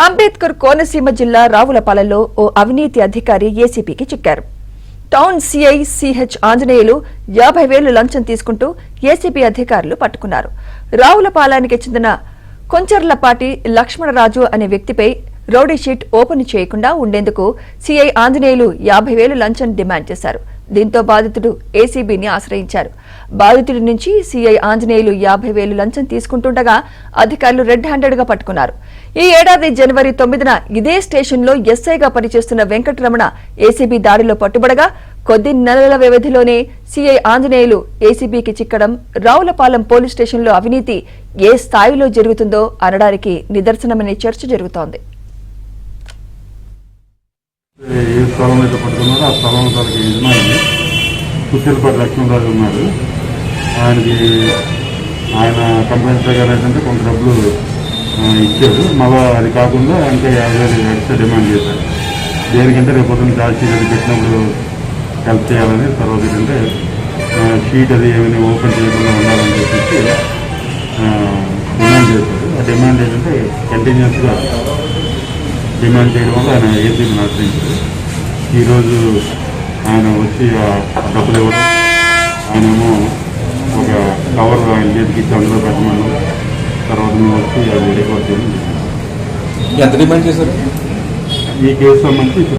అంబేద్కర్ కోనసీమ జిల్లా రావులపాలెంలో ఓ అవినీతి అధికారి ఏసీపీకి చిక్కారు. టౌన్ సీఐ సిహెచ్ ఆంజనేయులు 50,000 లంచం తీసుకుంటూ ఏసీపీ అధికారులు పట్టుకున్నారు. రావులపాలెంకి చెందిన కొంచర్లపాటి లక్ష్మణరాజు అనే వ్యక్తిపై రౌడీ షీట్ ఓపెన్ చేయకుండా ఉండేందుకు సీఐ ఆంజనేయులు 50,000 లంచం డిమాండ్ చేశారు. దీంతో బాధితుడు ఏసీబీని ఆశ్రయించారు. బాధితుడి నుంచి సీఐ ఆంజనేయులు 50,000 లంచం తీసుకుంటుండగా అధికారులు రెడ్ హ్యాండెడ్ గా పట్టుకున్నారు. ఈ ఏడాది జనవరి 9న ఇదే స్టేషన్లో ఎస్ఐగా పనిచేస్తున్న వెంకటరమణ ఏసీబీ దాడిలో పట్టుబడగా కొద్ది నెలల వ్యవధిలోనే సీఐ ఆంజనేయులు ఏసీబీకి చిక్కడం రావులపాలెం పోలీస్ స్టేషన్లో అవినీతి ఏ స్థాయిలో జరుగుతుందో అనడానికి నిదర్శనమనే చర్చ జరుగుతోంది. ఏ స్థలం అయితే పట్టుకున్నారో ఆ స్థలం తనకి యజమాని కుర్చీలపాటి లక్ష్మణరాజు ఉన్నాడు. ఆయన కంప్లైంట్ ప్రకారం ఏంటంటే కొంత డబ్బులు ఇచ్చాడు. మళ్ళీ అది కాకుండా ఇంకా 50,000 ఎక్స్ట్రా డిమాండ్ చేశారు. దేనికంటే రేపు పొద్దున్న ఛార్జ్ షీట్ అది పెట్టినప్పుడు హెల్ప్ చేయాలని, తర్వాత ఏంటంటే షీట్ అది ఏమైనా ఓపెన్ చేయకుండా ఉండాలని చెప్పేసి డిమాండ్ చేశారు. ఆ డిమాండ్ ఏంటంటే కంటిన్యూస్గా డిమాండ్ చేయడం వల్ల ఆయన ఏసీబీని ఆశ్రయించారు. ఈరోజు ఆయన వచ్చి ఆ డబ్బులు ఇవ్వడం, ఆయనేమో ఒక కవర్ ఆయన చేతికి ఇచ్చి అందులో పెట్టమన్నాం. తర్వాత మేము వచ్చి అది రికార్డ్ చేయడం. ఎంత డిమాండ్ చేశారు? ఈ కేసు సంబంధించి